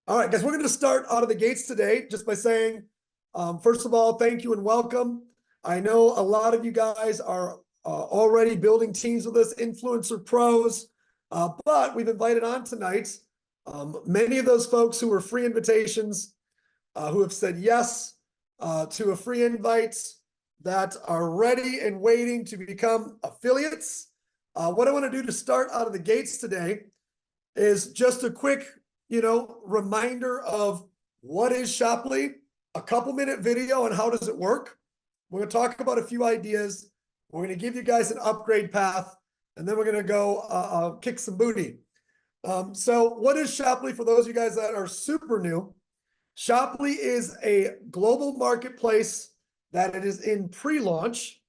All right, guys, we're going to start out of the gates today just by saying, first of all, thank you and welcome. I know a lot of you guys are already building teams with us, influencer pros, but we've invited on tonight many of those folks who were free invitations, who have said yes to a free invite, that are ready and waiting to become affiliates. What I want to do to start out of the gates today is just a quick reminder of what is Shoply, a couple-minute video on how does it work. We're going to talk about a few ideas. We're going to give you guys an upgrade path, and then we're going to go kick some booty. So what is Shoply for those of you guys that are super new? Shoply is a global marketplace that it is in pre-launch.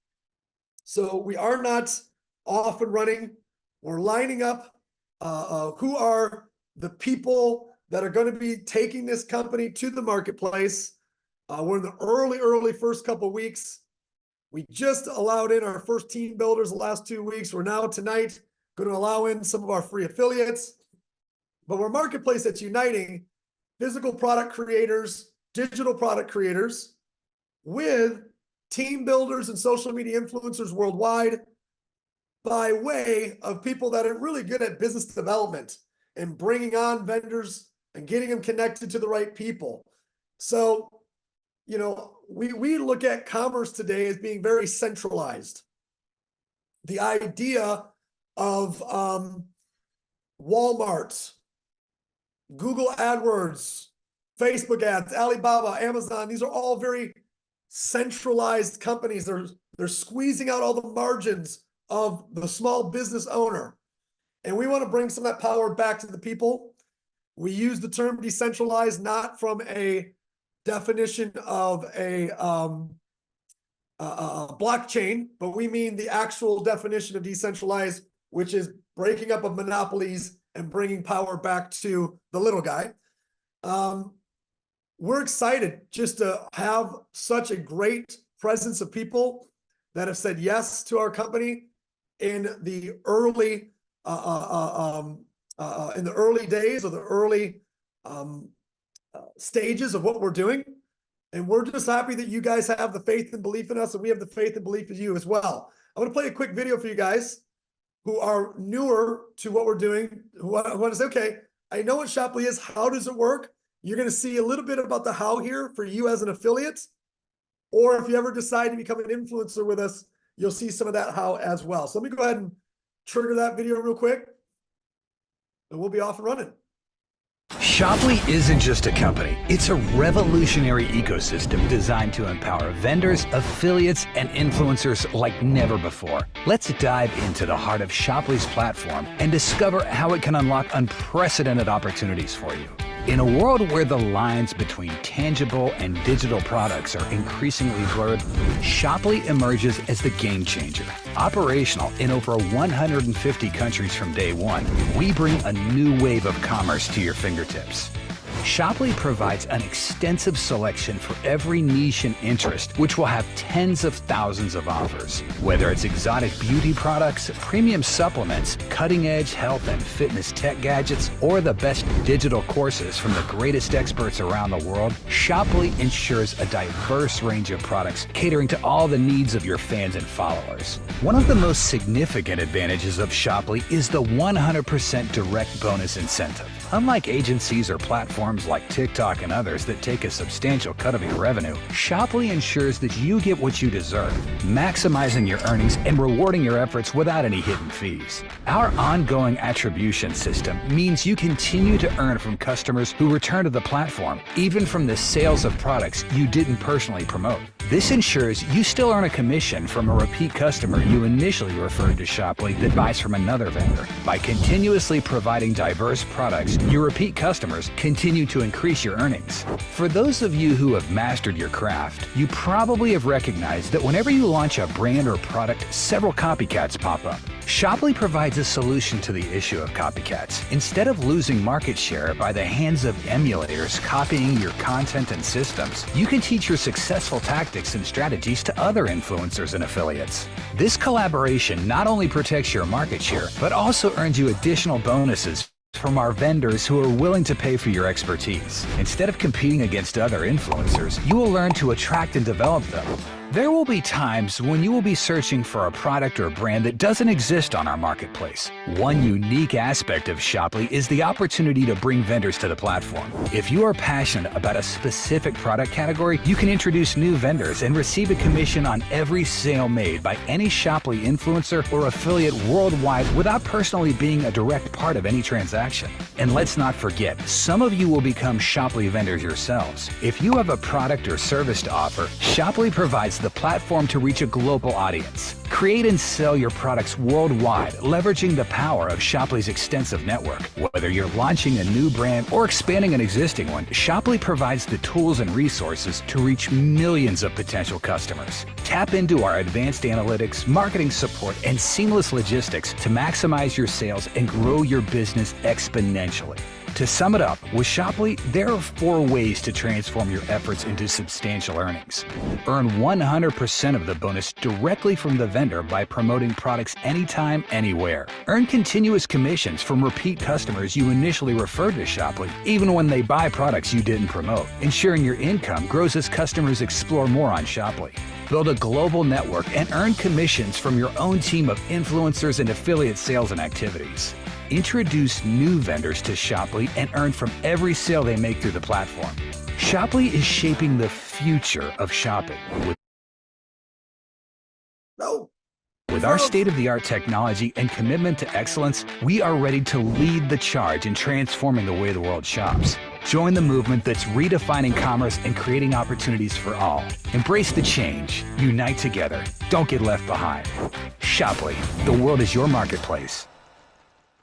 So we are not off and running. We're lining up who are the people that are going to be taking this company to the marketplace. We're in the early first couple of weeks. We just allowed in our first team builders the last 2 weeks. We're now tonight going to allow in some of our free affiliates. But we're a marketplace that's uniting physical product creators, digital product creators, with team builders and social media influencers worldwide by way of people that are really good at business development and bringing on vendors and getting them connected to the right people. So, we look at commerce today as being very centralized. The idea of Walmart, Google AdWords, Facebook ads, Alibaba, Amazon, these are all very centralized companies. They're squeezing out all the margins of the small business owner. And we want to bring some of that power back to the people. We use the term decentralized not from a definition of a blockchain, but we mean the actual definition of decentralized, which is breaking up of monopolies and bringing power back to the little guy. We're excited just to have such a great presence of people that have said yes to our company in the early days or the early stages of what we're doing. And we're just happy that you guys have the faith and belief in us, and we have the faith and belief in you as well. I'm going to play a quick video for you guys who are newer to what we're doing, who want to say, okay, I know what Shoply is. How does it work? You're going to see a little bit about the how here for you as an affiliate. Or if you ever decide to become an influencer with us, you'll see some of that how as well. So let me go ahead and trigger that video real quick, and we'll be off and running. Shoply isn't just a company. It's a revolutionary ecosystem designed to empower vendors, affiliates, and influencers like never before. Let's dive into the heart of Shoply's platform and discover how it can unlock unprecedented opportunities for you. In a world where the lines between tangible and digital products are increasingly blurred, Shoply emerges as the game changer. Operational in over 150 countries from day one, we bring a new wave of commerce to your fingertips. Shoply provides an extensive selection for every niche and interest, which will have tens of thousands of offers. Whether it's exotic beauty products, premium supplements, cutting-edge health and fitness tech gadgets, or the best digital courses from the greatest experts around the world, Shoply ensures a diverse range of products catering to all the needs of your fans and followers. One of the most significant advantages of Shoply is the 100% direct bonus incentive. Unlike agencies or platforms like TikTok and others that take a substantial cut of your revenue, Shoply ensures that you get what you deserve, maximizing your earnings and rewarding your efforts without any hidden fees. Our ongoing attribution system means you continue to earn from customers who return to the platform, even from the sales of products you didn't personally promote. This ensures you still earn a commission from a repeat customer you initially referred to Shoply that buys from another vendor. By continuously providing diverse products, your repeat customers continue to increase your earnings. For those of you who have mastered your craft, you probably have recognized that whenever you launch a brand or product, several copycats pop up. Shoply provides a solution to the issue of copycats. Instead of losing market share by the hands of emulators copying your content and systems, you can teach your successful tactics and strategies to other influencers and affiliates. This collaboration not only protects your market share, but also earns you additional bonuses from our vendors who are willing to pay for your expertise. Instead of competing against other influencers, you will learn to attract and develop them. There will be times when you will be searching for a product or brand that doesn't exist on our marketplace. One unique aspect of Shoply is the opportunity to bring vendors to the platform. If you are passionate about a specific product category, you can introduce new vendors and receive a commission on every sale made by any Shoply influencer or affiliate worldwide without personally being a direct part of any transaction. And let's not forget, some of you will become Shoply vendors yourselves. If you have a product or service to offer, Shoply provides the platform to reach a global audience. Create and sell your products worldwide, leveraging the power of Shoply's extensive network. Whether you're launching a new brand or expanding an existing one, Shoply provides the tools and resources to reach millions of potential customers. Tap into our advanced analytics, marketing support, and seamless logistics to maximize your sales and grow your business exponentially. To sum it up, with Shoply, there are 4 ways to transform your efforts into substantial earnings. Earn 100% of the bonus directly from the vendor by promoting products anytime, anywhere. Earn continuous commissions from repeat customers you initially referred to Shoply, even when they buy products you didn't promote, ensuring your income grows as customers explore more on Shoply. Build a global network and earn commissions from your own team of influencers and affiliate sales and activities. Introduce new vendors to Shoply and earn from every sale they make through the platform. Shoply is shaping the future of shopping. With our state-of-the-art technology and commitment to excellence, we are ready to lead the charge in transforming the way the world shops. Join the movement that's redefining commerce and creating opportunities for all. Embrace the change. Unite together. Don't get left behind. Shoply, the world is your marketplace.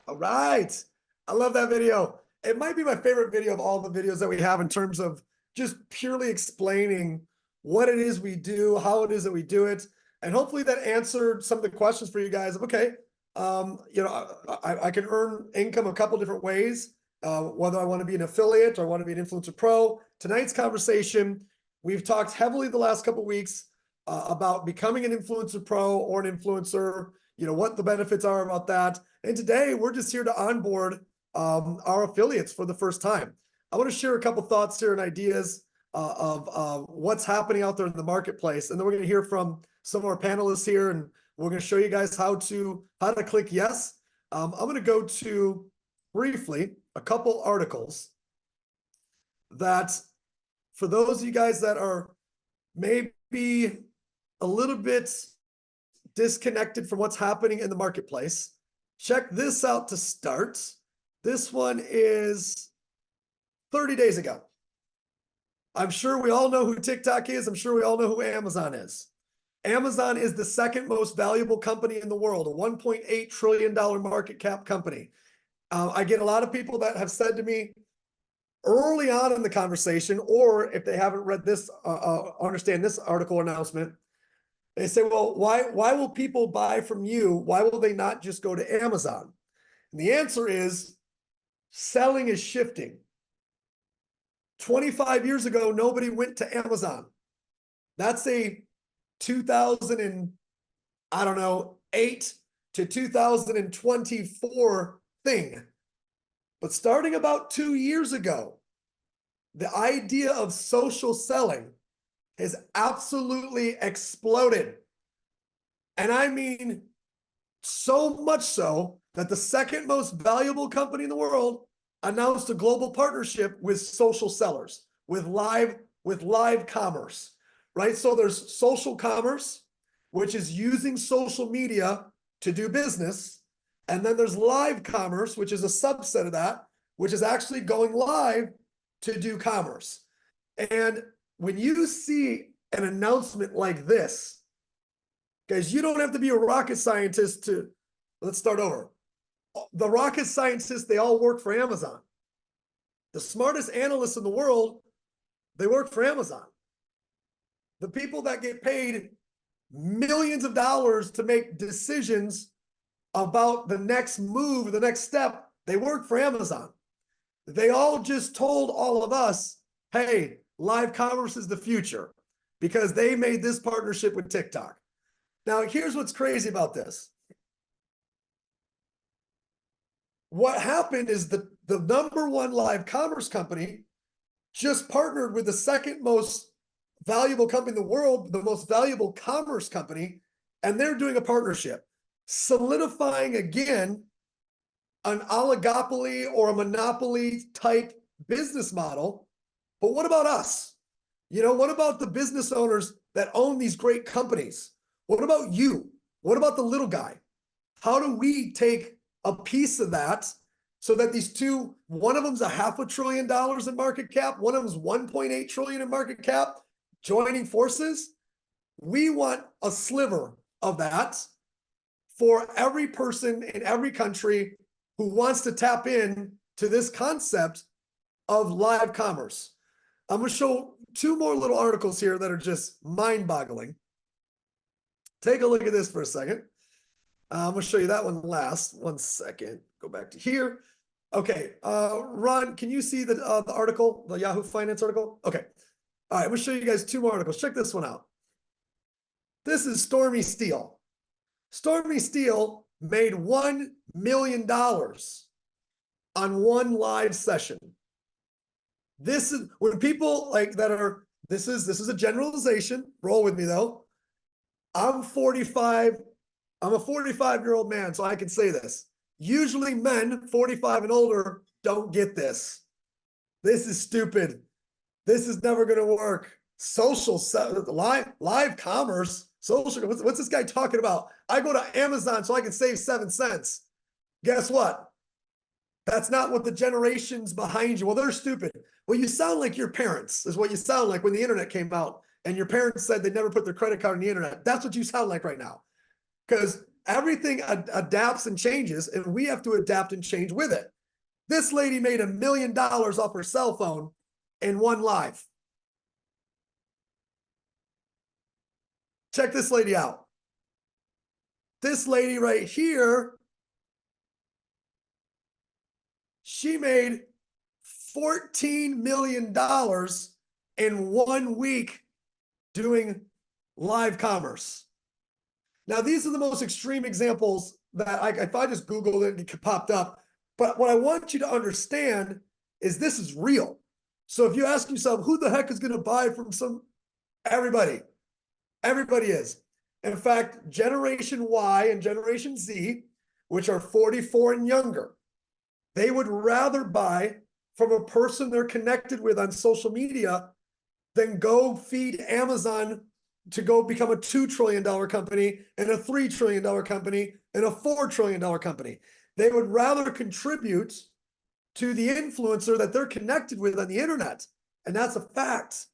All right. I love that video. It might be my favorite video of all the videos that we have in terms of just purely explaining what it is we do, how it is that we do it. And hopefully that answered some of the questions for you guys of, okay, I can earn income a couple different ways, whether I want to be an affiliate or I want to be an influencer pro. Tonight's conversation, we've talked heavily the last couple of weeks about becoming an influencer pro or an influencer, what the benefits are about that. And today we're just here to onboard our affiliates for the first time. I want to share a couple thoughts here and ideas of what's happening out there in the marketplace. And then we're going to hear from some of our panelists here, and we're going to show you guys how to click yes. I'm going to go to briefly a couple articles that for those of you guys that are maybe a little bit disconnected from what's happening in the marketplace, check this out to start. This one is 30 days ago. I'm sure we all know who TikTok is. I'm sure we all know who Amazon is. Amazon is the second most valuable company in the world, a $1.8 trillion market cap company. I get a lot of people that have said to me early on in the conversation, or if they haven't read this, understand this article announcement, they say, well, why will people buy from you? Why will they not just go to Amazon? And the answer is selling is shifting. 25 years ago, nobody went to Amazon. That's a 2008 to 2024 thing. But starting about 2 years ago, the idea of social selling has absolutely exploded. And I mean, so much so that the second most valuable company in the world announced a global partnership with social sellers, with live commerce, right? So there's social commerce, which is using social media to do business. And then there's live commerce, which is a subset of that, which is actually going live to do commerce. And when you see an announcement like this, guys, you don't have to be a rocket scientist to, let's start over. The rocket scientists, they all work for Amazon. The smartest analysts in the world, they work for Amazon. The people that get paid millions of dollars to make decisions about the next move, the next step, they work for Amazon. They all just told all of us, hey, live commerce is the future, because they made this partnership with TikTok. Now, here's what's crazy about this. what happened is the number one live commerce company just partnered with the second most valuable company in the world, the most valuable commerce company, and they're doing a partnership, solidifying again an oligopoly or a monopoly type business model. But what about us? What about the business owners that own these great companies? What about you? What about the little guy? How do we take a piece of that so that these two, one of them's $500 billion in market cap, one of them's 1.8 trillion in market cap, joining forces? We want a sliver of that for every person in every country who wants to tap in to this concept of live commerce. I'm going to show two more little articles here that are just mind-boggling. Take a look at this for a second. I'm going to show you that one last. 1 second. Go back to here. Okay, Ron, can you see the article, the Yahoo Finance article? Okay. All right, I'm going to show you guys two more articles. Check this one out. This is Stormy Steele. Stormy Steele made $1 million on one live session. This is when people like that are, this is a generalization. Roll with me though. I'm 45. I'm a 45-year-old man, so I can say this. Usually men 45 and older don't get this. This is stupid. This is never going to work. Live commerce, social. What's this guy talking about? I go to Amazon so I can save 7 cents. Guess what? That's not what the generations behind you. Well, they're stupid. Well, you sound like your parents is what you sound like when the internet came out and your parents said they never put their credit card on the internet. That's what you sound like right now. Because everything adapts and changes, and we have to adapt and change with it. This lady made $1 million off her cell phone in one live. Check this lady out. This lady right here, she made $14 million in 1 week doing live commerce. Now, these are the most extreme examples that if I just Googled it, it popped up. But what I want you to understand is this is real. So if you ask yourself, who the heck is going to buy from everybody? Everybody is. In fact, Generation Y and Generation Z, which are 44 and younger, they would rather buy from a person they're connected with on social media than go feed Amazon to go become a $2 trillion company and a $3 trillion company and a $4 trillion company. They would rather contribute to the influencer that they're connected with on the internet. And that's a fact.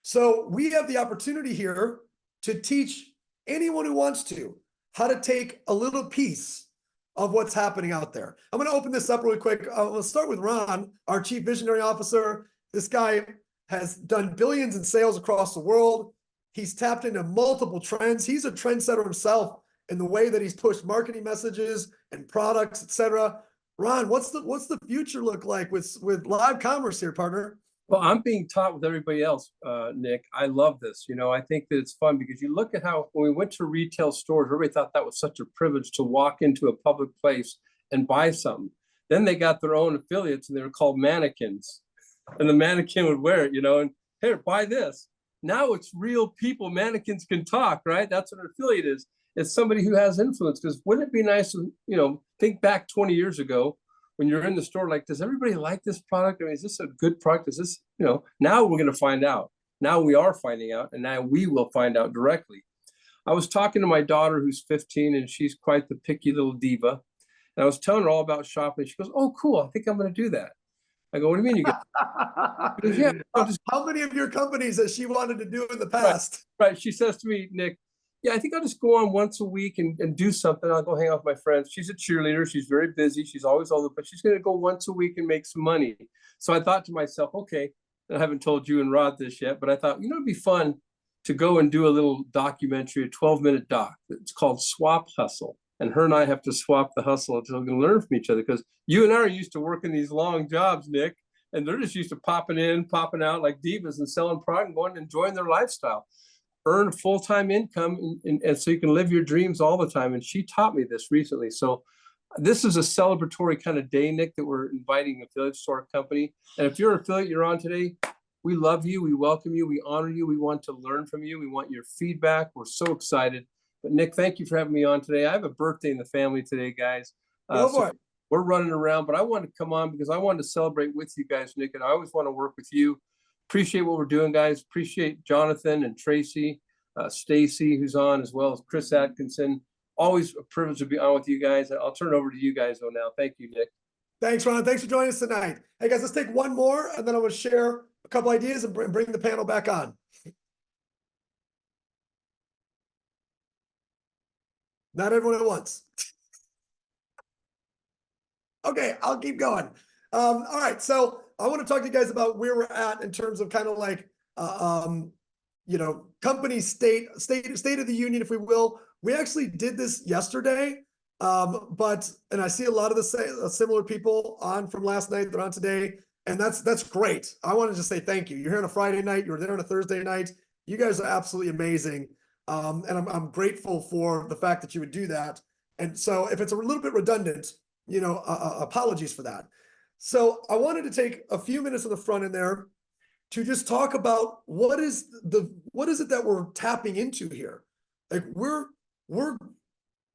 So we have the opportunity here to teach anyone who wants to how to take a little piece of what's happening out there. I'm going to open this up really quick. We'll start with Ron, our Chief Visionary Officer. This guy has done billions in sales across the world. He's tapped into multiple trends. He's a trendsetter himself in the way that he's pushed marketing messages and products, etc. Ron, what's the future look like with live commerce here, partner? Well, I'm being taught with everybody else, Nick. I love this. I think that it's fun because you look at how when we went to retail stores, everybody thought that was such a privilege to walk into a public place and buy something. Then they got their own affiliates and they were called mannequins. And the mannequin would wear it, and here, buy this. Now it's real people. Mannequins can talk, right? That's what an affiliate is. It's somebody who has influence. Because wouldn't it be nice to, think back 20 years ago when you're in the store, like, does everybody like this product? I mean, is this a good product? Is this, now we're going to find out. Now we are finding out, and now we will find out directly. I was talking to my daughter who's 15, and she's quite the picky little diva. And I was telling her all about shopping. She goes, oh, cool. I think I'm going to do that. I go, what do you mean you get? Yeah, how many of your companies has she wanted to do in the past? Right. She says to me, Nick, yeah, I think I'll just go on once a week and do something. I'll go hang out with my friends. She's a cheerleader. She's very busy. She's always older, but she's going to go once a week and make some money. So I thought to myself, okay, I haven't told you and Rod this yet, but I thought, it'd be fun to go and do a little documentary, a 12-minute doc. It's called Swap Hustle. And her and I have to swap the hustle until we can learn from each other, because you and I are used to working these long jobs, Nick, and they're just used to popping in, popping out like divas and selling product and going and enjoying their lifestyle. Earn a full-time income and so you can live your dreams all the time. And she taught me this recently. So This is a celebratory kind of day, Nick, that we're inviting affiliates to our company. And if you're an affiliate, you're on today, we love you. We welcome you. We honor you. We want to learn from you. We want your feedback. We're so excited. But Nick, thank you for having me on today. I have a birthday in the family today, guys. So we're running around, but I wanted to come on because I wanted to celebrate with you guys, Nick, and I always want to work with you. Appreciate what we're doing, guys. Appreciate Jonathan and Tracy, Stacy, who's on, as well as Chris Atkinson. Always a privilege to be on with you guys. I'll turn it over to you guys though now. Thank you, Nick. Thanks, Ron. Thanks for joining us tonight. Hey guys, let's take one more and then I'm going to share a couple ideas and bring the panel back on. Not everyone at once. Okay, I'll keep going. All right, so I want to talk to you guys about where we're at in terms of kind of like, company state of the union, if we will. We actually did this yesterday, and I see a lot of the similar people on from last night. They're on today, and that's great. I want to just say thank you. You're here on a Friday night. You were there on a Thursday night. You guys are absolutely amazing, and I'm grateful for the fact that you would do that. And so, if it's a little bit redundant, apologies for that. So, I wanted to take a few minutes on the front end there to just talk about what is it that we're tapping into here. Like we're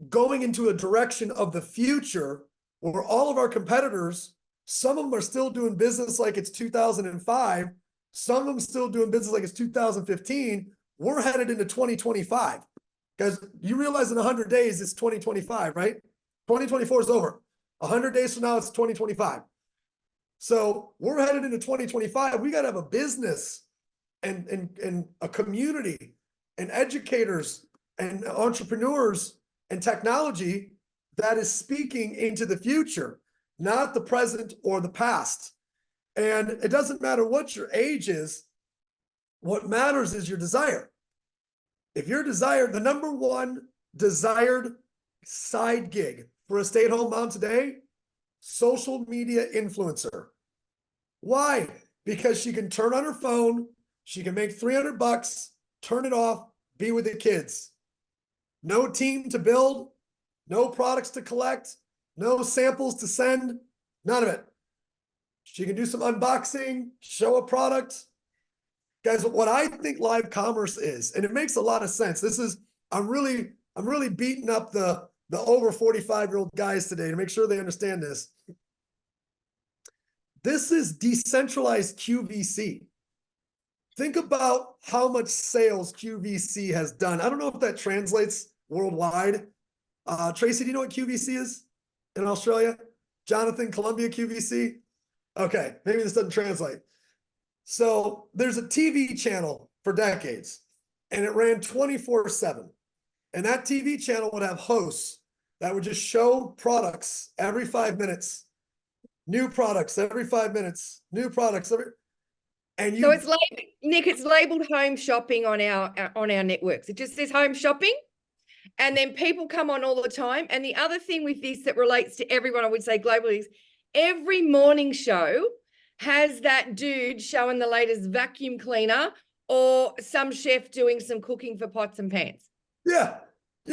going into a direction of the future where all of our competitors, some of them are still doing business like it's 2005, some of them still doing business like it's 2015. We're headed into 2025. Guys, you realize in 100 days it's 2025, right? 2024 is over. 100 days from now it's 2025. So we're headed into 2025. We got to have a business and a community and educators and entrepreneurs and technology that is speaking into the future, not the present or the past. And it doesn't matter what your age is. What matters is your desire. If your desire, the number one desired side gig for a stay-at-home mom today, social media influencer. Why? Because she can turn on her phone, she can make $300, turn it off, be with the kids. No team to build, no products to collect, no samples to send, none of it. She can do some unboxing, show a product. Guys, what I think live commerce is, and it makes a lot of sense. I'm really beating up the over 45-year-old guys today to make sure they understand this. This is decentralized QVC. Think about how much sales QVC has done. I don't know if that translates worldwide. Tracy, do you know what QVC is in Australia? Jonathan, Columbia QVC? Okay, maybe this doesn't translate. So there's a TV channel for decades, and it ran 24/7. And that TV channel would have hosts that would just show products every 5 minutes, new products every 5 minutes, new products every. And so it's like Nick, it's labeled home shopping on our networks. It just says home shopping, and then people come on all the time. And the other thing with this that relates to everyone, I would say globally, is every morning show has that dude showing the latest vacuum cleaner or some chef doing some cooking for pots and pans. Yeah.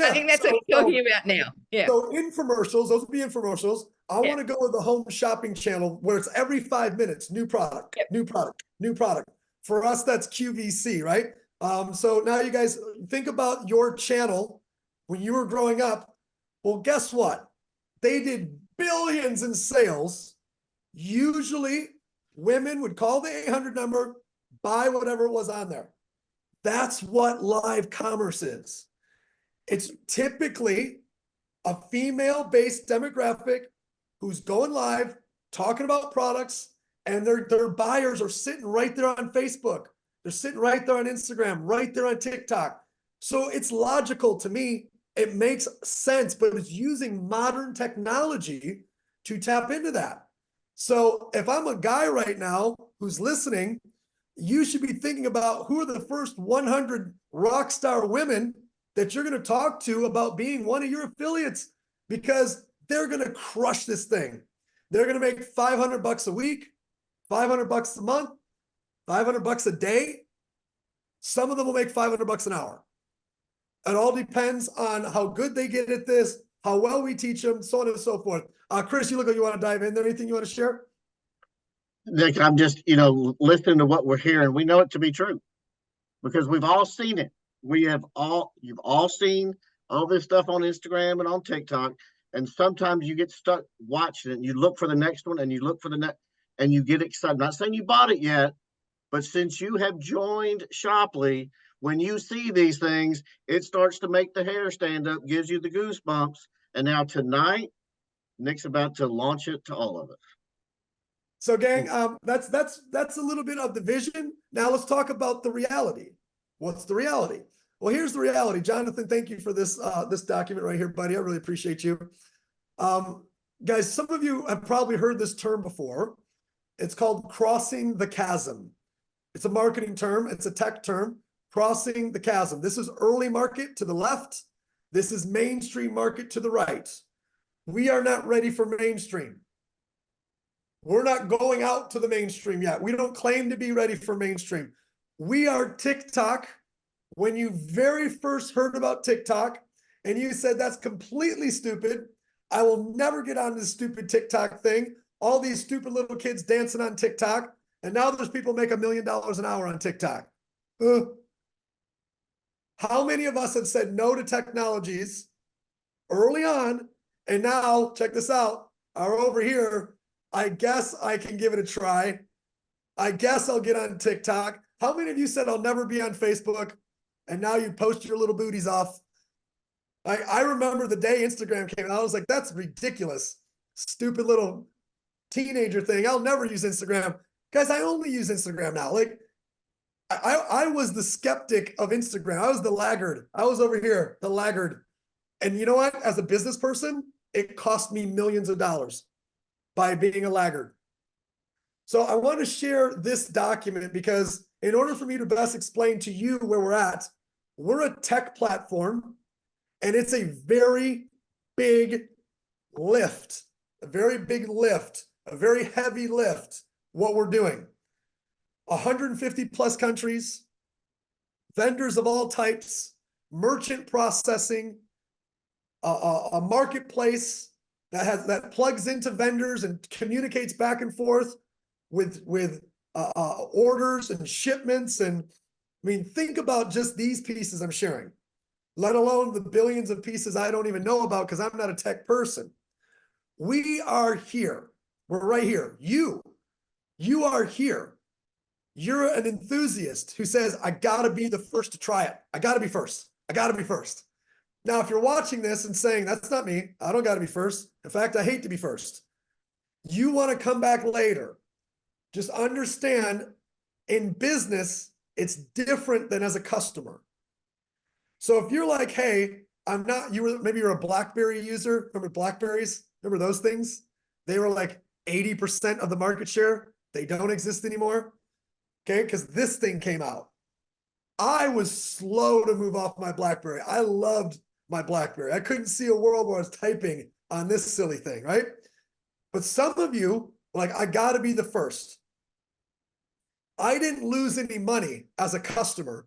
I think that's what we're talking about now. Yeah. So infomercials, those would be infomercials. I want to go with the home shopping channel where it's every 5 minutes, new product, new product, new product. For us, that's QVC, right? So now you guys think about your channel when you were growing up. Well, guess what? They did billions in sales. Usually women would call the 800 number, buy whatever it was on there. That's what live commerce is. It's typically a female-based demographic who's going live, talking about products, and their buyers are sitting right there on Facebook. They're sitting right there on Instagram, right there on TikTok. So it's logical to me. It makes sense, but it's using modern technology to tap into that. So if I'm a guy right now who's listening, you should be thinking about who are the first 100 rock star women that you're going to talk to about being one of your affiliates, because they're going to crush this thing. They're going to make $500 a week, $500 a month, $500 a day. Some of them will make $500 an hour. It all depends on how good they get at this, how well we teach them, so on and so forth. Chris, you look like you want to dive in there. Anything you want to share? Nick, I'm just, listening to what we're hearing. We know it to be true because we've all seen it. You've all seen all this stuff on Instagram and on TikTok. And sometimes you get stuck watching it and you look for the next one and you look for the next and you get excited. I'm not saying you bought it yet, but since you have joined Shoply, when you see these things, it starts to make the hair stand up, gives you the goosebumps. And now tonight, Nick's about to launch it to all of us. So, gang, that's a little bit of the vision. Now let's talk about the reality. What's the reality? Well, here's the reality. Jonathan, thank you for this this document right here, buddy. I really appreciate you. Guys, some of you have probably heard this term before. It's called crossing the chasm. It's a marketing term. It's a tech term. Crossing the chasm. This is early market to the left. This is mainstream market to the right. We are not ready for mainstream. We're not going out to the mainstream yet. We don't claim to be ready for mainstream. We are TikTok. When you very first heard about TikTok and you said, that's completely stupid, I will never get on this stupid TikTok thing. All these stupid little kids dancing on TikTok. And now there's people make $1 million an hour on TikTok. How many of us have said no to technologies early on, and now, check this out, are over here, I guess I can give it a try. I guess I'll get on TikTok. How many of you said I'll never be on Facebook, and now you post your little booties off? I remember the day Instagram came out, I was like, that's ridiculous. Stupid little teenager thing. I'll never use Instagram. Guys, I only use Instagram now. Like, I was the skeptic of Instagram. I was the laggard. I was over here, the laggard. And you know what? As a business person, it cost me millions of dollars by being a laggard. So I want to share this document because in order for me to best explain to you where we're a tech platform, and it's a very big lift, a very heavy lift, what we're doing. 150 plus countries, vendors of all types, merchant processing, a marketplace that plugs into vendors and communicates back and forth with orders and shipments. And I mean, think about just these pieces I'm sharing, let alone the billions of pieces I don't even know about because I'm not a tech person. We are here. We're right here. You are here. You're an enthusiast who says, I gotta be the first to try it. I gotta be first. I gotta be first. Now, if you're watching this and saying, that's not me, I don't gotta be first. In fact, I hate to be first. You wanna come back later. Just understand, in business, it's different than as a customer. So if you're like, hey, maybe you're a BlackBerry user. Remember BlackBerries? Remember those things? They were like 80% of the market share. They don't exist anymore. Okay, because this thing came out. I was slow to move off my BlackBerry. I loved my BlackBerry. I couldn't see a world where I was typing on this silly thing, right? But some of you, like, I gotta be the first. I didn't lose any money as a customer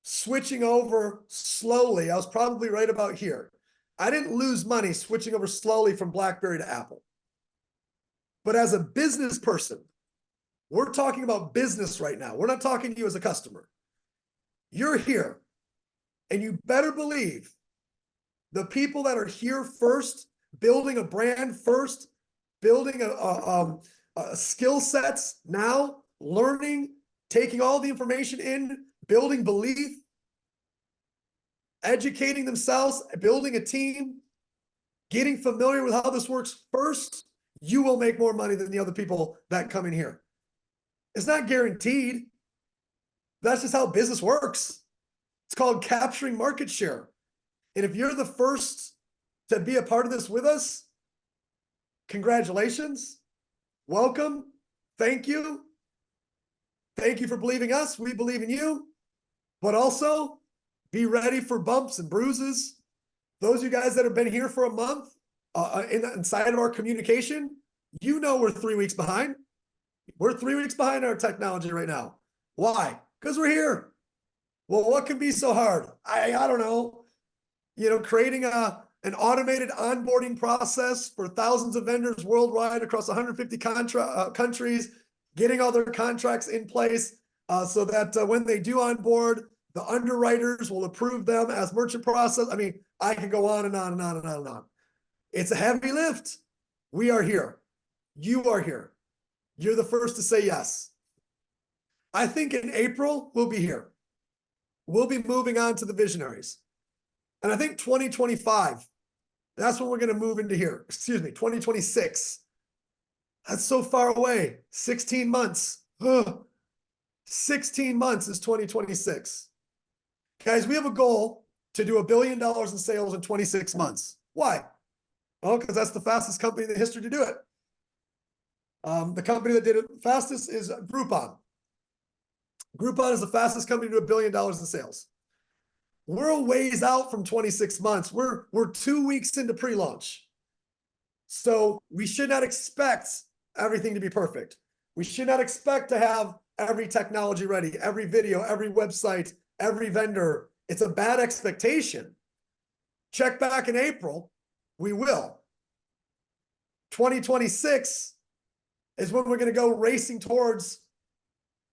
switching over slowly. I was probably right about here. I didn't lose money switching over slowly from BlackBerry to Apple. But as a business person, we're talking about business right now. We're not talking to you as a customer. You're here, and you better believe the people that are here first, building a brand first, building a skill sets now, learning, taking all the information in, building belief, educating themselves, building a team, getting familiar with how this works first, you will make more money than the other people that come in here. It's not guaranteed. That's just how business works. It's called capturing market share. And if you're the first to be a part of this with us, congratulations. Welcome. Thank you. Thank you for believing us. We believe in you. But also, be ready for bumps and bruises. Those of you guys that have been here for a month inside of our communication, you know we're 3 weeks behind. We're 3 weeks behind our technology right now. Why? Because we're here. Well, what can be so hard? I don't know. Creating a an automated onboarding process for thousands of vendors worldwide across 150 countries, getting all their contracts in place so that when they do onboard, the underwriters will approve them as merchant process. I mean, I can go on and on and on and on and on. It's a heavy lift. We are here. You are here. You're the first to say yes. I think in April, we'll be here. We'll be moving on to the visionaries. And I think 2025, that's when we're going to move into here. Excuse me, 2026. That's so far away. 16 months. Ugh. 16 months is 2026. Guys, we have a goal to do $1 billion in sales in 26 months. Why? Well, because that's the fastest company in the history to do it. The company that did it fastest is Groupon. Groupon is the fastest company to do $1 billion in sales. We're a ways out from 26 months. We're 2 weeks into pre-launch. So we should not expect everything to be perfect. We should not expect to have every technology ready, every video, every website, every vendor. It's a bad expectation. Check back in April, we will. 2026 is when we're going to go racing towards,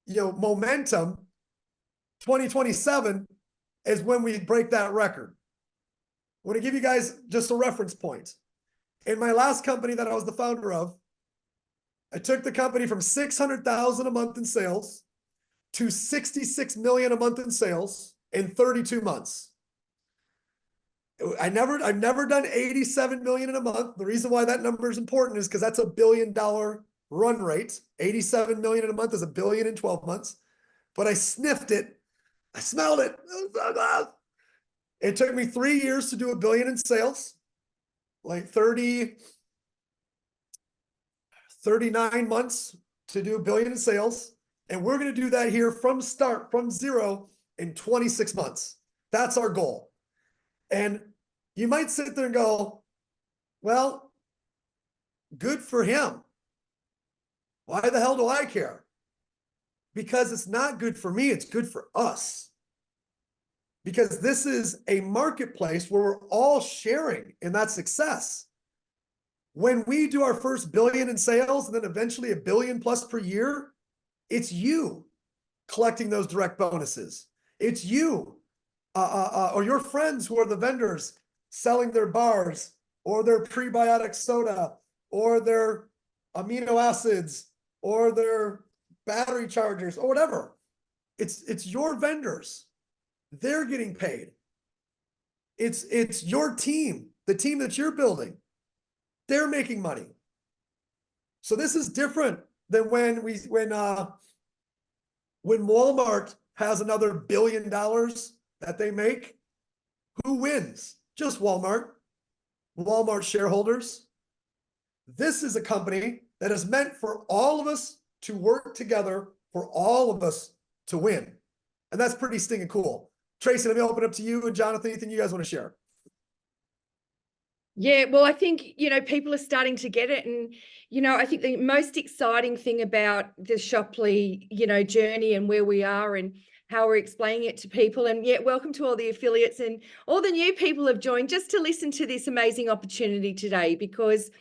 momentum. 2027 is when we break that record. I want to give you guys just a reference point. In my last company that I was the founder of, I took the company from 600,000 a month in sales to 66 million a month in sales in 32 months. I've never done 87 million in a month. The reason why that number is important is because that's $1 billion run rate. 87 million in a month is $1 billion in 12 months. But I sniffed it. I smelled it. It took me 3 years to do $1 billion in sales, like 39 months to do $1 billion in sales. And we're going to do that here from zero in 26 months. That's our goal. And you might sit there and go, well, good for him. Why the hell do I care? Because it's not good for me, it's good for us. Because this is a marketplace where we're all sharing in that success. When we do our first $1 billion in sales and then eventually $1 billion plus per year, it's you collecting those direct bonuses. It's you or your friends who are the vendors selling their bars or their prebiotic soda or their amino acids or their battery chargers or whatever. It's your vendors. They're getting paid. It's your team, the team that you're building. They're making money. So this is different than when Walmart has another $1 billion that they make. Who wins? Just Walmart. Walmart shareholders. This is a company that is meant for all of us to work together, for all of us to win. And that's pretty stinking cool. Tracy, let me open up to you and Jonathan. Anything you guys want to share? Yeah, well, I think, people are starting to get it. And, I think the most exciting thing about the Shoply, journey and where we are and how we're explaining it to people. And welcome to all the affiliates and all the new people have joined just to listen to this amazing opportunity today, because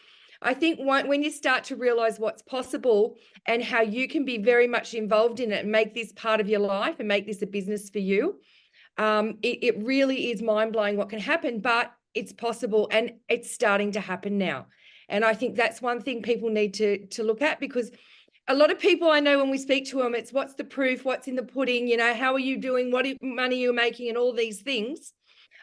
I think when you start to realize what's possible and how you can be very much involved in it and make this part of your life and make this a business for you, it really is mind-blowing what can happen, but it's possible and it's starting to happen now. And I think that's one thing people need to look at, because a lot of people I know when we speak to them, it's what's the proof, what's in the pudding, how are you doing, what money you're making and all these things.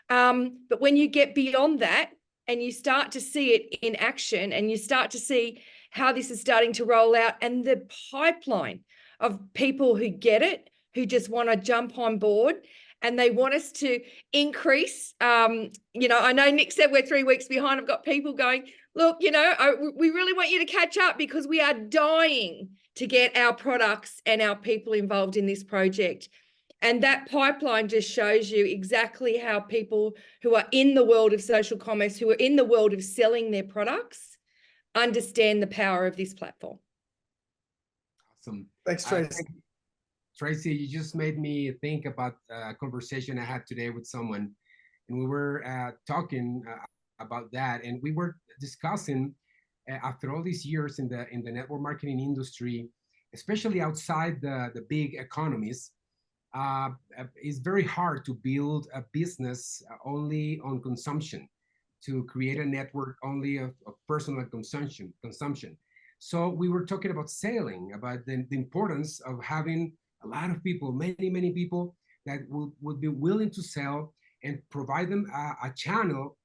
But when you get beyond that and you start to see it in action and you start to see how this is starting to roll out and the pipeline of people who get it, who just want to jump on board and they want us to increase. I know Nick said we're 3 weeks behind. I've got people going, look, we really want you to catch up because we are dying to get our products and our people involved in this project. And that pipeline just shows you exactly how people who are in the world of social commerce, who are in the world of selling their products, understand the power of this platform. Awesome. Thanks, Tracy. Tracy, you just made me think about a conversation I had today with someone. And we were talking about that, and we were discussing after all these years in the network marketing industry, especially outside the big economies, it's very hard to build a business only on consumption, to create a network only of personal consumption. So we were talking about selling, about the importance of having a lot of people, many people that would be willing to sell, and provide them a channel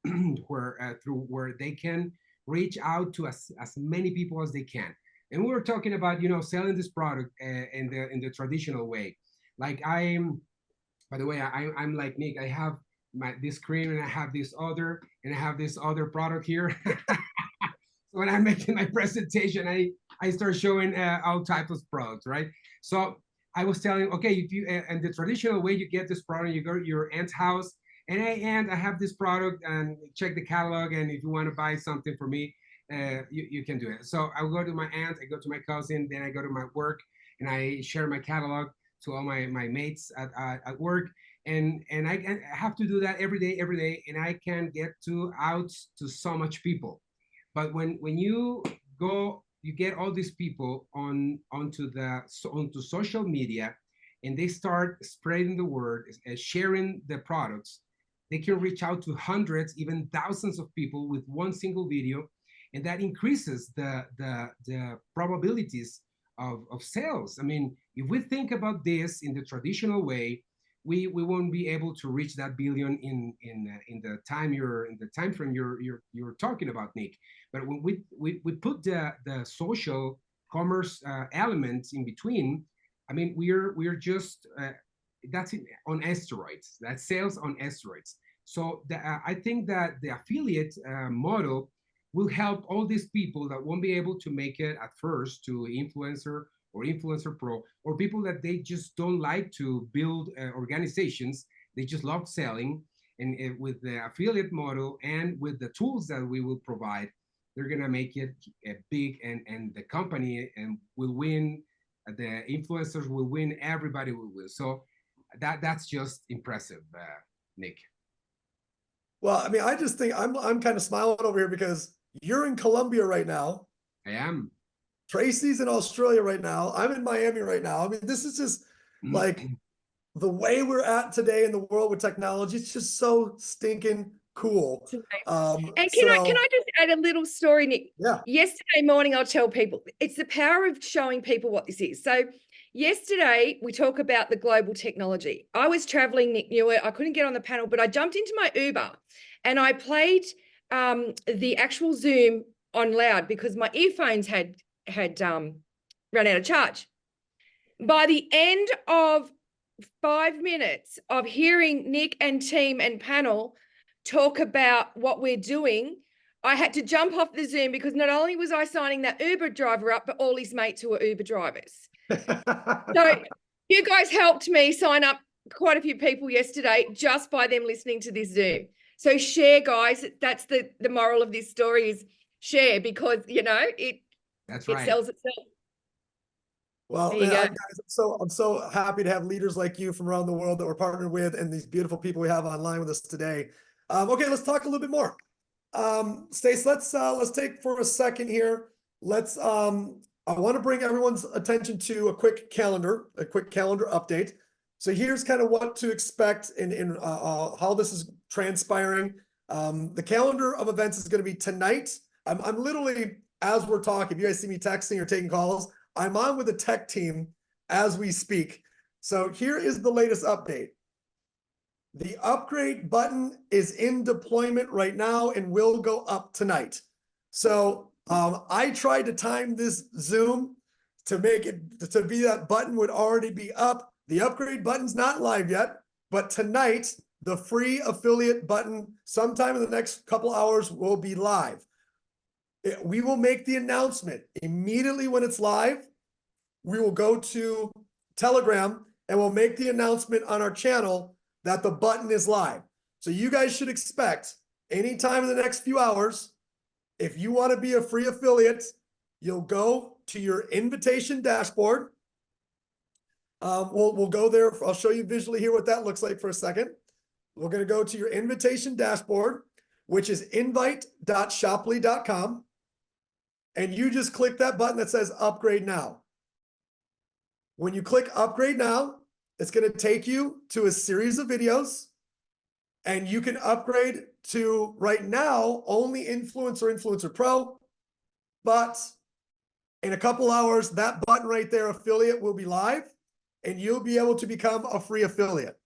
where through where they can reach out to as many people as they can. And we were talking about, selling this product in the traditional way. Like by the way, I'm like Nick. I have this screen, and I have this other, and I have this other product here. So when I'm making my presentation, I start showing all types of products, right? So I was telling, okay, if you and the traditional way you get this product, you go to your aunt's house, and hey, aunt, I have this product, and check the catalog, and if you want to buy something for me, you can do it. So I go to my aunt, I go to my cousin, then I go to my work, and I share my catalog to all my mates at work, and I have to do that every day, and I can get out to so much people. But when you go, you get all these people onto social media, and they start spreading the word, sharing the products. They can reach out to hundreds, even thousands of people with one single video, and that increases the probabilities of sales. I mean, if we think about this in the traditional way, we won't be able to reach that billion in the time frame you're talking about, Nick. But when we put the social commerce elements in between, I mean, we're just that's on asteroids. That's sales on asteroids. So I think that the affiliate model will help all these people that won't be able to make it at first to influencer or influencer pro, or people that they just don't like to build organizations. They just love selling. And with the affiliate model and with the tools that we will provide, they're going to make it big, and the company and will win. The influencers will win. Everybody will win. So that's just impressive, Nick. Well, I mean, I just think I'm kind of smiling over here because you're in Colombia right now. I am. Tracy's in Australia right now. I'm in Miami right now. I mean, this is just like the way we're at today in the world with technology. It's just so stinking cool. And can I just add a little story, Nick? Yeah. Yesterday morning, I'll tell people, it's the power of showing people what this is. So yesterday, we talk about the global technology. I was traveling, Nick knew it. I couldn't get on the panel, but I jumped into my Uber and I played the actual Zoom on loud because my earphones had run out of charge. By the end of 5 minutes of hearing Nick and team and panel talk about what we're doing, I had to jump off the Zoom because not only was I signing that Uber driver up, but all his mates who were Uber drivers. So you guys helped me sign up quite a few people yesterday just by them listening to this Zoom. So share, guys. That's the moral of this story is share, because it sells itself. Well, guys, I'm so happy to have leaders like you from around the world that we're partnered with, and these beautiful people we have online with us today. Okay, let's talk a little bit more. Stace, let's take for a second here. I want to bring everyone's attention to a quick calendar update. So here's kind of what to expect in how this is transpiring. The calendar of events is going to be tonight. I'm literally, as we're talking, if you guys see me texting or taking calls, I'm on with the tech team as we speak. So here is the latest update. The upgrade button is in deployment right now and will go up tonight. So I tried to time this Zoom to make it to be that button would already be up. The upgrade button's not live yet, but tonight the free affiliate button sometime in the next couple hours will be live. We will make the announcement immediately when it's live. We will go to Telegram and we'll make the announcement on our channel that the button is live. So you guys should expect anytime in the next few hours, if you want to be a free affiliate, you'll go to your invitation dashboard. We'll go there. I'll show you visually here what that looks like for a second. We're going to go to your invitation dashboard. which is invite.shoply.com. And you just click that button that says upgrade now. When you click upgrade now, it's going to take you to a series of videos, and you can upgrade to right now only Influencer Pro. But in a couple hours, that button right there, affiliate, will be live, and you'll be able to become a free affiliate.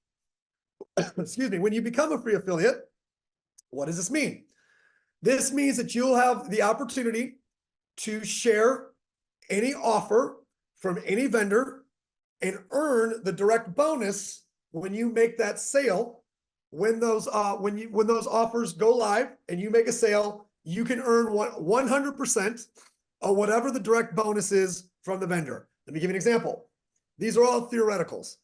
Excuse me. When you become a free affiliate, what does this mean? This means that you'll have the opportunity to share any offer from any vendor and earn the direct bonus when you make that sale. When those offers go live and you make a sale, you can earn 100% of whatever the direct bonus is from the vendor. Let me give you an example. These are all theoreticals.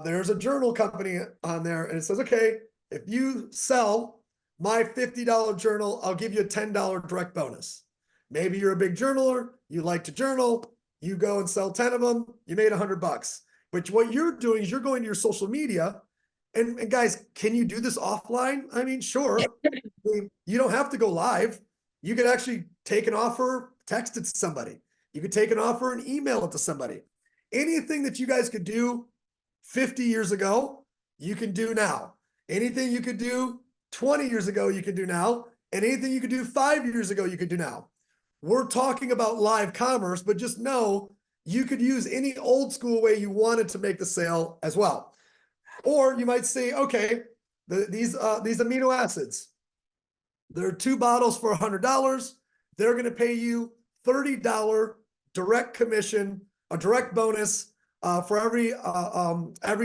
There's a journal company on there, and it says, okay, if you sell my $50 journal, I'll give you a $10 direct bonus. Maybe you're a big journaler, you like to journal, you go and sell 10 of them, you made $100. But what you're doing is you're going to your social media, and guys, can you do this offline? I mean, sure. You don't have to go live. You could actually take an offer, text it to somebody. You could take an offer and email it to somebody. Anything that you guys could do 50 years ago, you can do now. Anything you could do 20 years ago, you can do now. And anything you could do 5 years ago, you could do now. We're talking about live commerce, but just know you could use any old school way you wanted to make the sale as well. Or you might say, okay, these amino acids, there are 2 bottles for $100. They're going to pay you $30 direct commission, a direct bonus for every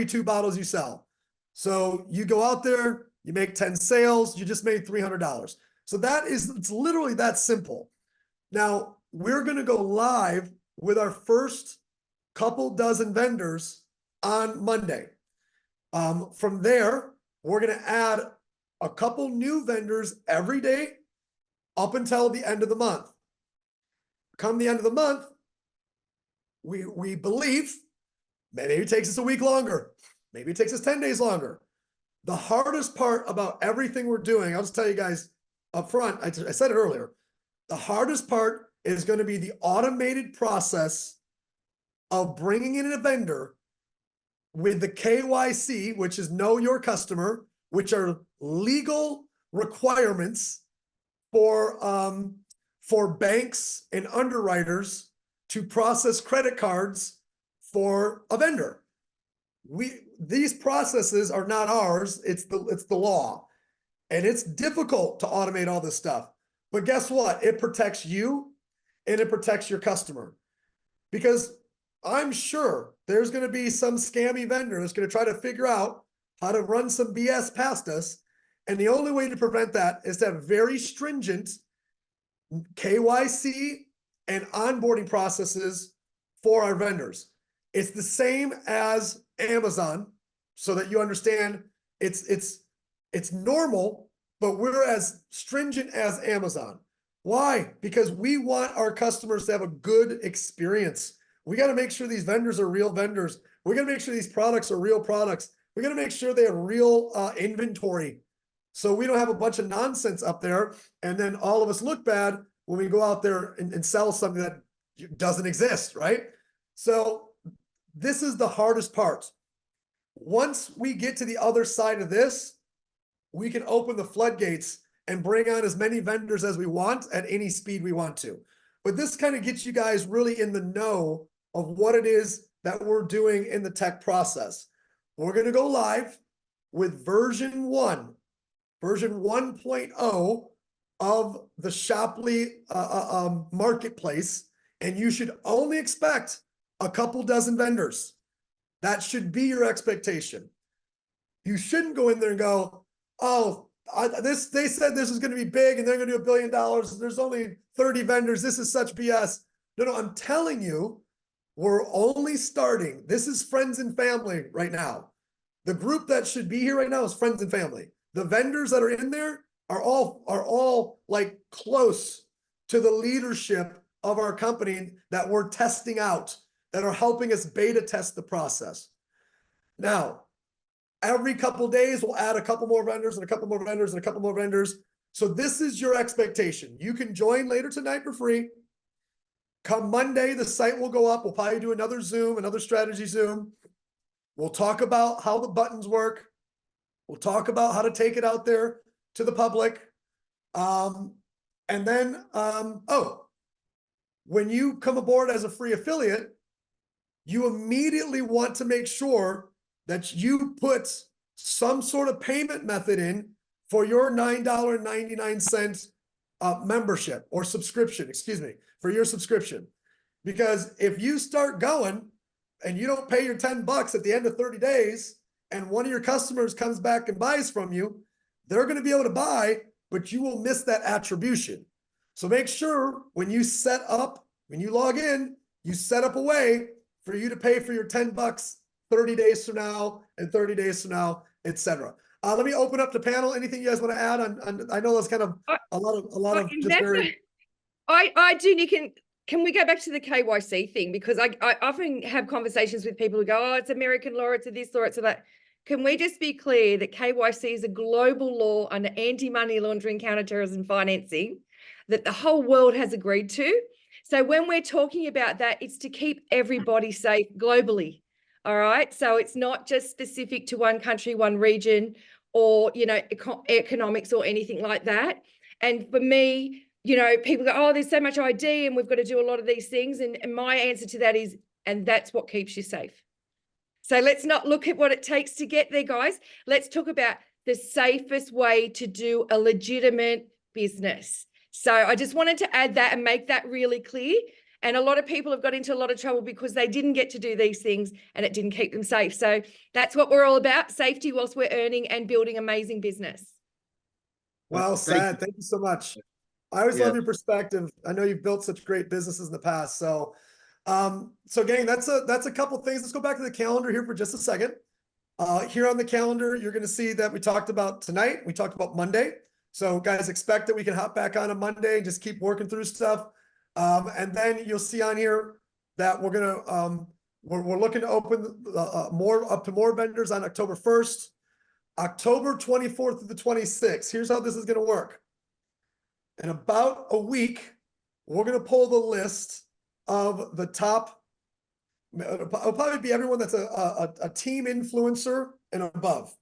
2 bottles you sell. So you go out there, you make 10 sales, you just made $300. So it's literally that simple. Now, we're going to go live with our first couple dozen vendors on Monday. From there, we're going to add a couple new vendors every day up until the end of the month. Come the end of the month, we believe, maybe it takes us a week longer. Maybe it takes us 10 days longer. The hardest part about everything we're doing, I'll just tell you guys up front, I said it earlier, the hardest part is going to be the automated process of bringing in a vendor with the KYC, which is know your customer, which are legal requirements for banks and underwriters to process credit cards for a vendor. These processes are not ours, it's the law. And it's difficult to automate all this stuff. But guess what? It protects you and it protects your customer. Because I'm sure there's going to be some scammy vendor that's going to try to figure out how to run some BS past us. And the only way to prevent that is to have very stringent KYC and onboarding processes for our vendors. It's the same as Amazon, so that you understand it's normal, but we're as stringent as Amazon. Why? Because we want our customers to have a good experience. We got to make sure these vendors are real vendors. We got to make sure these products are real products. We got to make sure they have real inventory. So we don't have a bunch of nonsense up there and then all of us look bad when we go out there and sell something that doesn't exist, right? So this is the hardest part. Once we get to the other side of this, we can open the floodgates and bring on as many vendors as we want at any speed we want to. But this kind of gets you guys really in the know of what it is that we're doing in the tech process. We're going to go live with version 1.0 of the Shoply marketplace, and you should only expect a couple dozen vendors. That should be your expectation. You shouldn't go in there and go, oh, they said this is going to be big and they're going to do $1 billion. There's only 30 vendors. This is such BS. No, I'm telling you, we're only starting. This is friends and family right now. The group that should be here right now is friends and family. The vendors that are in there are all like close to the leadership of our company that we're testing out, that are helping us beta test the process. Now, every couple of days, we'll add a couple more vendors and a couple more vendors and a couple more vendors. So this is your expectation. You can join later tonight for free. Come Monday, the site will go up. We'll probably do another Zoom, another strategy Zoom. We'll talk about how the buttons work. We'll talk about how to take it out there to the public. And then, when you come aboard as a free affiliate, you immediately want to make sure that you put some sort of payment method in for your $9.99 membership or subscription, excuse me, for your subscription. Because if you start going and you don't pay your $10 at the end of 30 days, and one of your customers comes back and buys from you, they're going to be able to buy, but you will miss that attribution. So make sure when you log in, you set up a way for you to pay for your $10 30 days from now and 30 days from now, etc. Let me open up the panel. Anything you guys want to add on? I know that's kind of a lot of just very. I do, Nick. Can we go back to the KYC thing? Because I often have conversations with people who go, oh, it's American law, it's a this law, it's a that. Can we just be clear that KYC is a global law under anti-money laundering, counterterrorism financing that the whole world has agreed to? So when we're talking about that, it's to keep everybody safe globally. All right. So it's not just specific to one country, one region, or, economics or anything like that. And for me, people go, oh, there's so much ID and we've got to do a lot of these things. And my answer to that is, and that's what keeps you safe. So let's not look at what it takes to get there, guys. Let's talk about the safest way to do a legitimate business. So I just wanted to add that and make that really clear. And a lot of people have got into a lot of trouble because they didn't get to do these things and it didn't keep them safe. So that's what we're all about, safety whilst we're earning and building amazing business. Well said. Thank you so much. I always love your perspective. I know you've built such great businesses in the past. So, gang, that's a couple of things. Let's go back to the calendar here for just a second. Here on the calendar, you're going to see that we talked about tonight. We talked about Monday. So guys, expect that we can hop back on a Monday and just keep working through stuff. And then you'll see on here that we're gonna we're looking to open up to more vendors on October 1st, October 24th to the 26th. Here's how this is gonna work. In about a week, we're gonna pull the list of the top. It'll probably be everyone that's a team influencer and above.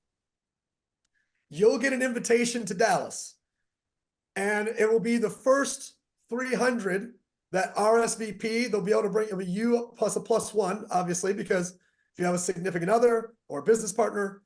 You'll get an invitation to Dallas, and it will be the first 300 that RSVP. They'll be able to bring you plus a +1, obviously, because if you have a significant other or a business partner.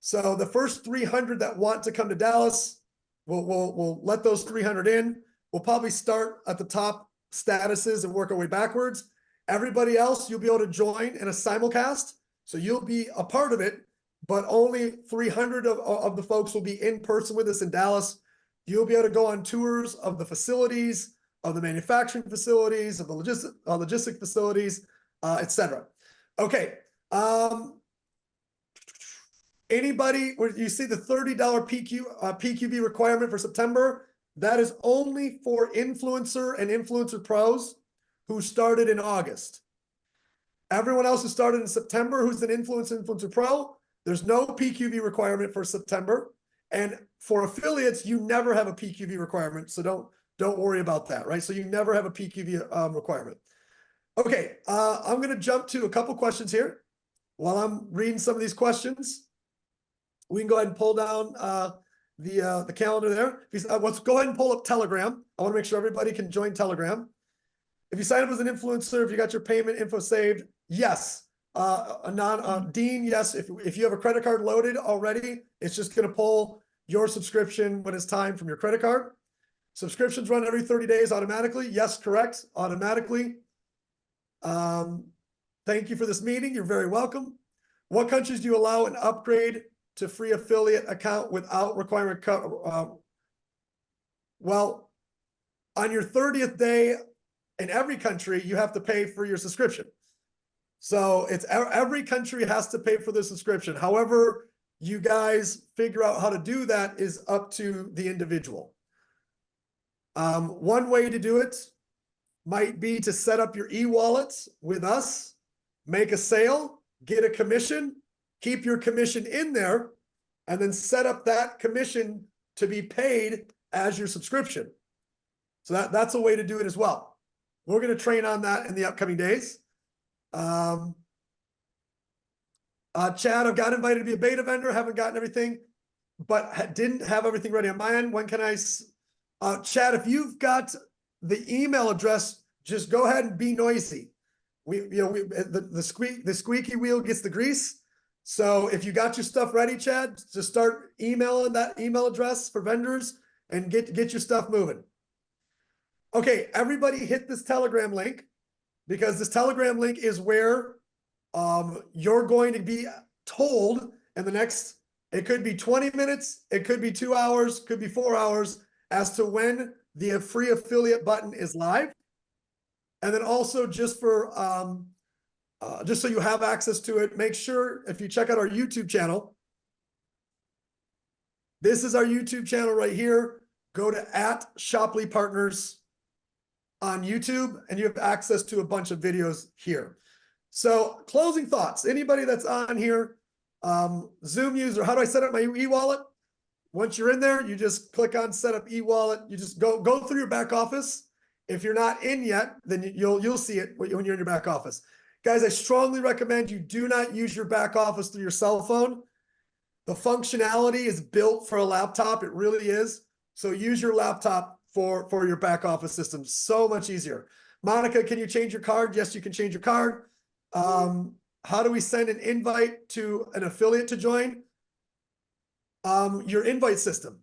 So the first 300 that want to come to Dallas, we'll let those 300 in. We'll probably start at the top statuses and work our way backwards. Everybody else, you'll be able to join in a simulcast. So you'll be a part of it, but only 300 of the folks will be in person with us in Dallas. You'll be able to go on tours of the facilities, of the manufacturing facilities, of the logistic facilities, etc. Okay. Anybody, where you see the $30 PQB requirement for September, that is only for influencer and influencer pros who started in August. Everyone else who started in September who's an influencer pro, there's no PQB requirement for September. And for affiliates, you never have a PQB requirement. So don't worry about that, right? So you never have a PQB requirement. Okay, I'm going to jump to a couple questions here. While I'm reading some of these questions, we can go ahead and pull down the calendar there. Let's go ahead and pull up Telegram. I want to make sure everybody can join Telegram. If you sign up as an influencer, if you got your payment info saved, yes. Dean, yes. If you have a credit card loaded already, it's just going to pull your subscription when it's time from your credit card. Subscriptions run every 30 days automatically. Yes, correct. Automatically. Thank you for this meeting. You're very welcome. What countries do you allow an upgrade to free affiliate account without requiring well, on your 30th day in every country, you have to pay for your subscription. So it's every country has to pay for the subscription. However, you guys figure out how to do that is up to the individual. One way to do it might be to set up your e-wallets with us, make a sale, get a commission, keep your commission in there, and then set up that commission to be paid as your subscription. So that's a way to do it as well. We're going to train on that in the upcoming days. Chad, I've got invited to be a beta vendor, haven't gotten everything, but didn't have everything ready on my end. When can I, Chad, if you've got the email address, just go ahead and be noisy. The squeaky wheel gets the grease. So if you got your stuff ready, Chad, just start emailing that email address for vendors and get your stuff moving. Okay, everybody hit this Telegram link, because this Telegram link is where you're going to be told in the next, it could be 20 minutes, it could be 2 hours, could be 4 hours, as to when the free affiliate button is live. And then also just for, just so you have access to it, make sure if you check out our YouTube channel, this is our YouTube channel right here. Go to @ShopleyPartners on YouTube, and you have access to a bunch of videos here. So closing thoughts, anybody that's on here, Zoom user, how do I set up my e-wallet? Once you're in there, you just click on set up e-wallet. You just go through your back office. If you're not in yet, then you'll see it when you're in your back office. Guys, I strongly recommend you do not use your back office through your cell phone. The functionality is built for a laptop. It really is. So use your laptop for your back office system. So much easier. Monica, can you change your card? Yes, you can change your card. How do we send an invite to an affiliate to join? Your invite system.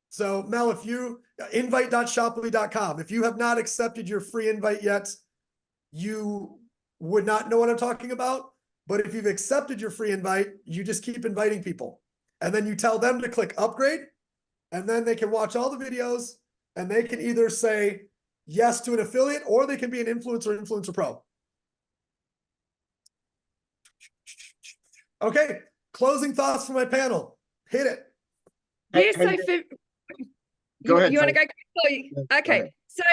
So Mel, if you invite.shopley.com, if you have not accepted your free invite yet, you would not know what I'm talking about. But if you've accepted your free invite, you just keep inviting people. And then you tell them to click upgrade, and then they can watch all the videos, and they can either say yes to an affiliate, or they can be an influencer pro. Okay, closing thoughts for my panel. Hit it. Yeah, so for Go ahead. you want to go? Okay, so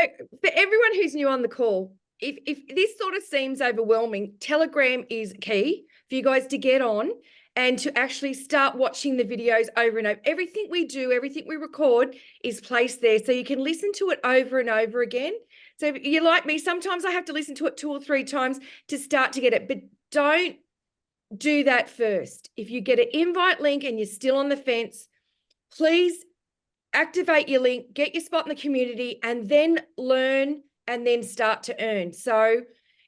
for everyone who's new on the call, if this sort of seems overwhelming, Telegram is key for you guys to get on and to actually start watching the videos over and over. Everything we do, everything we record is placed there, so you can listen to it over and over again. So if you're like me, sometimes I have to listen to it 2 or 3 times to start to get it, but don't do that first. If you get an invite link and you're still on the fence, please activate your link, get your spot in the community, and then learn and then start to earn. So,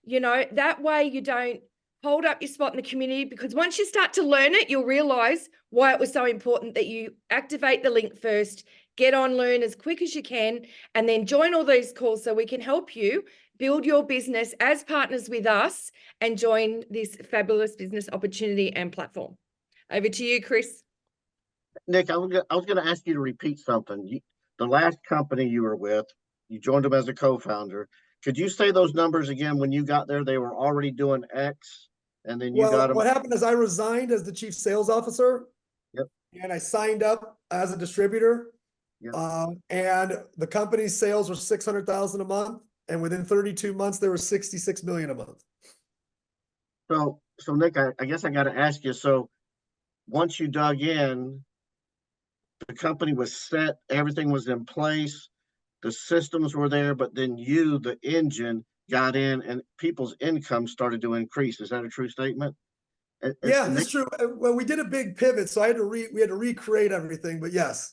that way you don't hold up your spot in the community, because once you start to learn it, you'll realize why it was so important that you activate the link first, get on, learn as quick as you can, and then join all those calls so we can help you build your business as partners with us and join this fabulous business opportunity and platform. Over to you, Chris. Nick, I was going to ask you to repeat something. The last company you were with, you joined them as a co-founder. Could you say those numbers again? When you got there, they were already doing X, and then you got them. What happened is I resigned as the chief sales officer. Yep. And I signed up as a distributor. Yep. And the company's sales were 600,000 a month, and within 32 months there were 66 million a month. So Nick, I guess I got to ask you. So once you dug in, the company was set, everything was in place, the systems were there, but then you, the engine, got in, and people's income started to increase. Is that a true statement? Yeah, that's true. Well, we did a big pivot, so we had to recreate everything, but yes.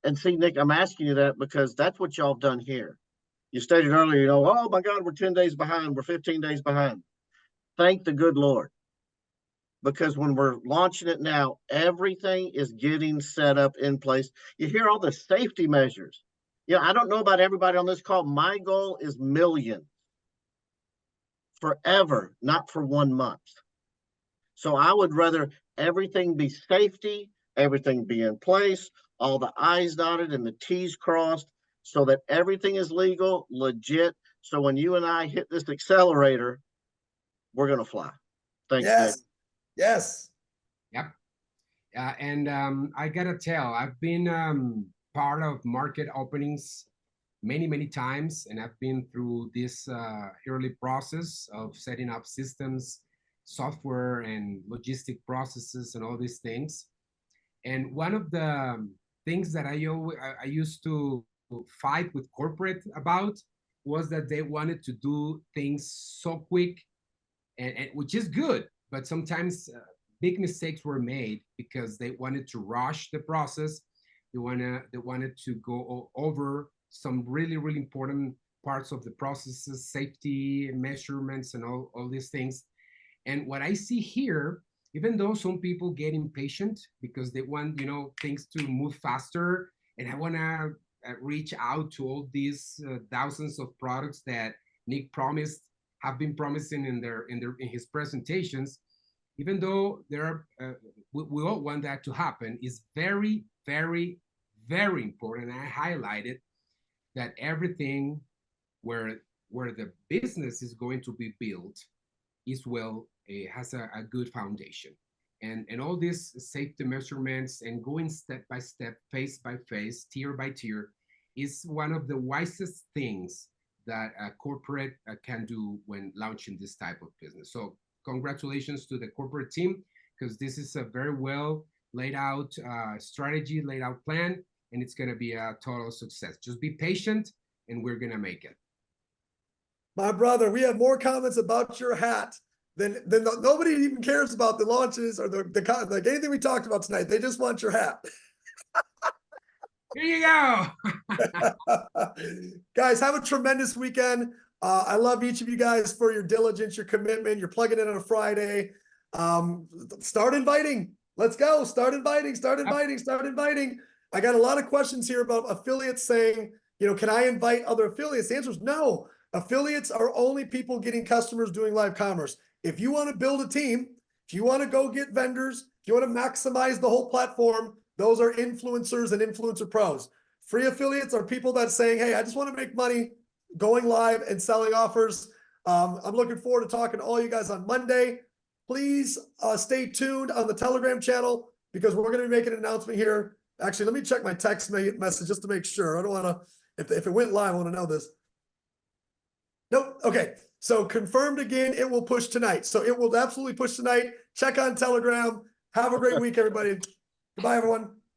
And see, Nick, I'm asking you that because that's what y'all have done here. You stated earlier, oh my God, we're 10 days behind, we're 15 days behind. Thank the good Lord. Because when we're launching it now, everything is getting set up in place. You hear all the safety measures. I don't know about everybody on this call. My goal is millions forever, not for 1 month. So I would rather everything be safety, everything be in place, all the I's dotted and the T's crossed, so that everything is legal, legit. So when you and I hit this accelerator, we're going to fly. Thanks, yes. Nick. Yes. Yep. And I gotta tell, I've been part of market openings many times, and I've been through this early process of setting up systems, software, and logistic processes, and all these things. And one of the things that I used to fight with corporate about was that they wanted to do things so quick, and which is good, but sometimes big mistakes were made because they wanted to rush the process. They wanted to go over some really important parts of the processes, safety measurements, and all these things. And what I see here, even though some people get impatient because they want things to move faster, and I want to reach out to all these thousands of products that Nick have been promising in his presentations. Even though there are, we all want that to happen, is very, very, very important. I highlighted that everything where the business is going to be built is has a good foundation, and all these safety measurements and going step by step, phase by phase, tier by tier, is one of the wisest things that a corporate can do when launching this type of business. So congratulations to the corporate team, because this is a very well laid out strategy, laid out plan, and it's going to be a total success. Just be patient, and we're going to make it. My brother, we have more comments about your hat than nobody even cares about the launches or like anything we talked about tonight. They just want your hat. Here you go. Guys, have a tremendous weekend. I love each of you guys for your diligence, your commitment. You're plugging in on a Friday. Start inviting. Let's go. Start inviting. I got a lot of questions here about affiliates saying, can I invite other affiliates? The answer is no. Affiliates are only people getting customers doing live commerce. If you want to build a team, if you want to go get vendors, if you want to maximize the whole platform, those are influencers and influencer pros. Free affiliates are people that saying, hey, I just want to make money going live and selling offers. I'm looking forward to talking to all you guys on Monday. Please stay tuned on the Telegram channel, because we're going to be making an announcement here. Actually, let me check my text message just to make sure. I don't want to, if it went live, I want to know this. Nope. Okay. So confirmed again, it will push tonight. So it will absolutely push tonight. Check on Telegram. Have a great week, everybody. Goodbye, everyone.